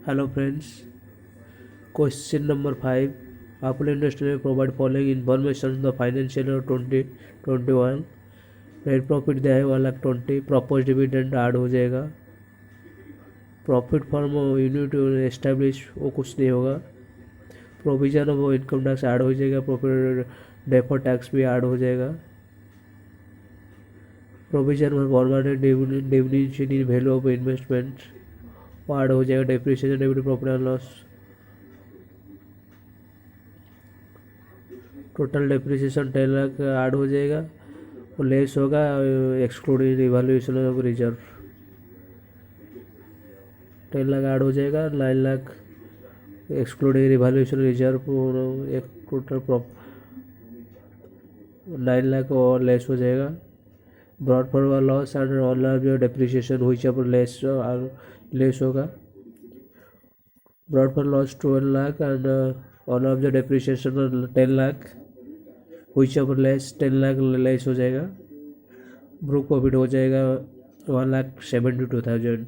Hello friends, question number 5. Apple industry may provide following information the financial year 2021. Net profit दिया है 1,20,000. प्रॉपोज dividend add हो जाएगा. Profit form unit establish वो कुछ नहीं होगा. प्रोविजन ऑफ वो इनकम टैक्स ऐड हो जाएगा. प्रॉफिट डेफर टैक्स भी ऐड हो जाएगा. Provision for permanent dividend in value of investment वो ऐड हो जाएगा. Depreciation debit profit and loss. Total depreciation 10 lakh add हो जाएगा और लेस होगा excluding evaluation of reserve. 10 lakh add हो जाएगा. 9 लाख एक्सक्लूडिंग इवैल्यूएशन रिजर्व और एक टोटल 9 लाख और लेस हो जाएगा. Brought forward loss and online depreciation हुई पर लेस होगा. Brought forward loss 12 lakh and on off the depreciation 10 lakh हुई पर लेस 10 लाख लेस हो जाएगा. ब्रुक प्रॉफिट हो जाएगा 1,72,000.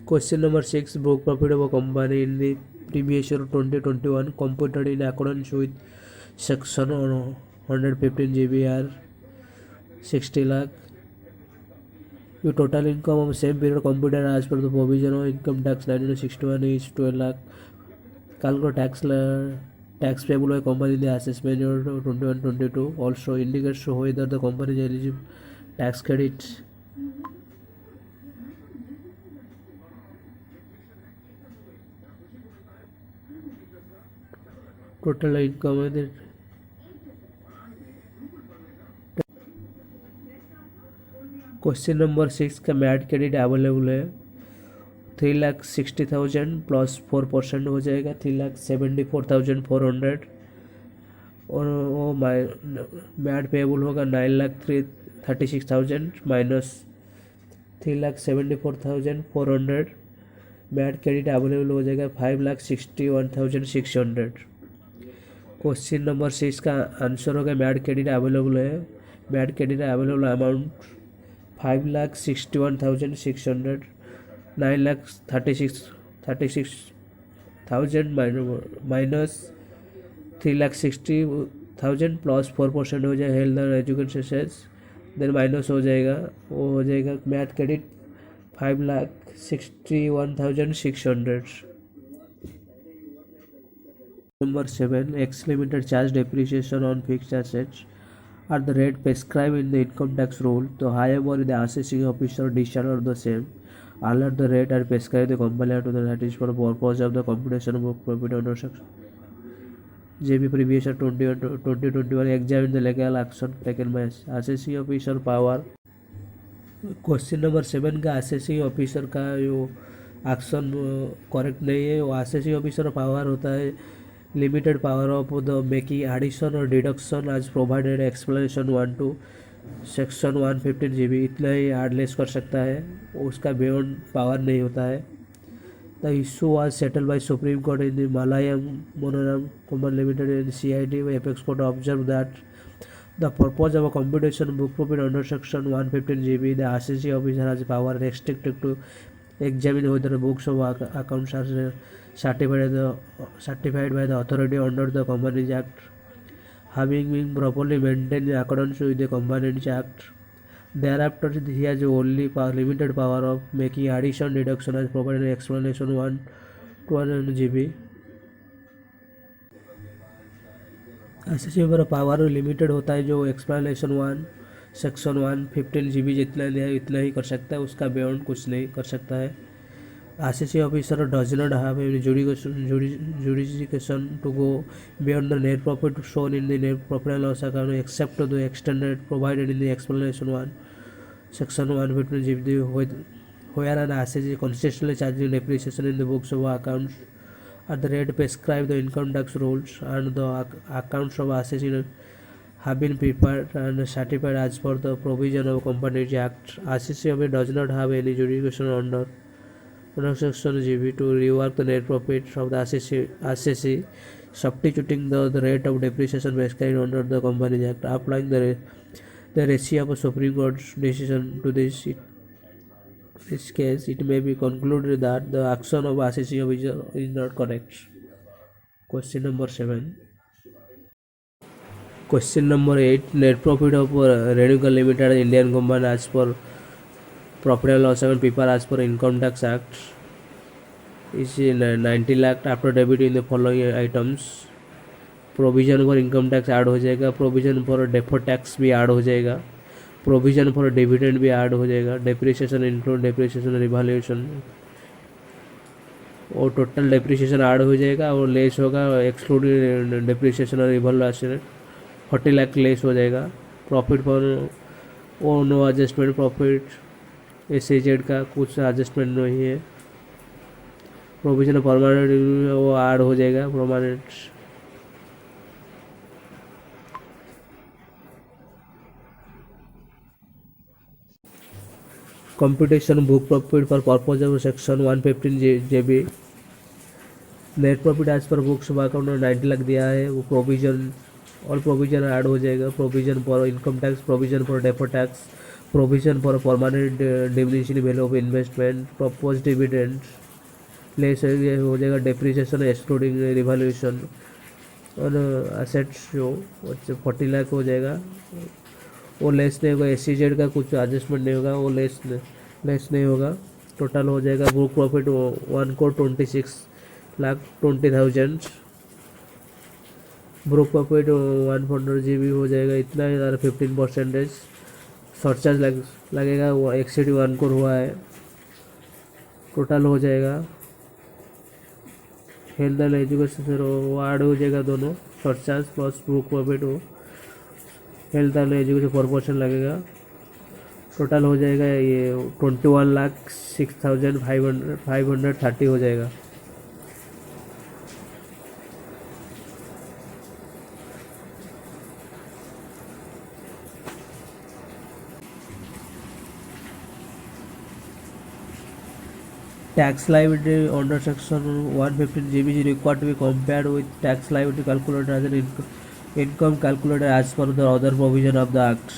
Question number 6. Book profit of a company in the previous year 2021 computed in accordance with section 115 GBR 60 lakh. Your total income of same period computed as per the provision of income tax 1961 is 12 lakh. Calculate tax payable by company in the assessment year 21-22. Also indicates whether the company is eligible tax credit. Total income है. Question number 6 का mat credit available है. 3,60,000 plus 4% हो जाएगा. 3,74,400 और वो mat payable होगा 9,36,000 minus 3,74,400. Mat credit available हो जाएगा 5,61,600. क्वेश्चन नंबर 6 का आंसर होगा मैट क्रेडिट अवेलेबल है. MAT credit available amount 5,61,600. 9,36,000 minus 3,60,000 plus 4% हो जाएगा. हेल्थ और एजुकेशन सेस देन माइनस हो जाएगा. वो हो जाएगा mat credit 5,61,600. Number 7. X limited charge depreciation on fixed assets at the rate prescribed in the income tax rule. So, however, the assessing officer decided the same. All at the rate are prescribed the company to the that is for the purpose of the computation of book profit under section. JB previous 2021 examine the legal action taken by assessing officer power. Question number 7 का assessing officer का जो action correct नहीं है. वो assessing officer power होता है limited power of the making addition और deduction as provided explanation 1 to section 115 GB. इतना ही ऐड लेस कर सकता है. उसका बियॉन्ड पावर नहीं होता है. The issue was settled by supreme court in the Malayala Manorama company limited and CIT apex court observe that the purpose of a computation book profit under section 115 GB, the assessing officer has power restricted to examine whether the books of accounts are certified by the authority under the Companies Act, having been properly maintained in accordance with the Companies Act. Thereafter, he has only limited power of making addition deduction as provided in explanation 1 to 100 GB. Assessing पर power limited होता है. जो explanation 1 section 115 GB जितना दिया है इतना ही कर सकता है. उसका बियॉन्ड कुछ नहीं कर सकता है. Assessing officer does not have jurisdiction to go beyond the net profit shown in the net profit and loss account except the extended provided in the explanation 1 section 115 GB where an assessee consistently charging depreciation in the books of accounts at the rate prescribed the income tax rules, and the accounts of assessing have been prepared and certified as per the provision of Companies Act. Assessee does not have any jurisdiction under section GB to rework the net profit of the assessee, substituting the rate of depreciation prescribed under the Companies Act, applying the the ratio of a Supreme Court's decision to this case, it may be concluded that the action of assessing officer is not correct. Question number 7. Question number 8. Net profit of Renuka Limited Indian company as per Profit and Loss Account paper as per Income Tax Act is in 90 lakh after debiting the following items. Provision for income tax add हो जाएगा, provision for deferred tax भी add हो जाएगा, provision for dividend भी add हो जाएगा, depreciation include depreciation revaluation और total depreciation add हो जाएगा और लेस होगा एक्सक्लूडिंग डेप्रिसिएशन और रिवैल्यूएशन 40 लाख लेस हो जाएगा. Profit for oh no adjustment profit SAZ का कुछ एडजस्टमेंट नहीं है. प्रोविजन परमानेंट वो ऐड हो जाएगा permanent. Computation book profit for purpose of section 115 JB. Net profit as per books account में 90 लाख दिया है, वो प्रोविजन और प्रोविजन ऐड हो जाएगा. Provision for income tax, provision for deferred tax, provision for permanent diminishing value of investment, propose dividend less हो जाएगा. Depreciation excluding revaluation और एसेट्स जो 40 लाख हो जाएगा. वो लेस नहीं होगा. एससीजेड का कुछ एडजस्टमेंट नहीं होगा, वो लेस नहीं होगा. टोटल हो जाएगा book profit 1,26,20,000. Book profit 100 GB हो जाएगा. इतना 15% सरचार्ज लगेगा. वो एक्सीड 1 करोड़ हुआ है. टोटल हो जाएगा हेल्थ एंड एजुकेशन वो ऐड हो जाएगा. दोनों सरचार्ज प्लस बुक प्रॉफिट हो हेल्थ एंड एजुकेशन 4% लगेगा. टोटल हो जाएगा ये 21,06,530 हो जाएगा. Tax liability under section 115 GB is required to be compared with tax liability calculated as an income calculated as per the other provision of the Act.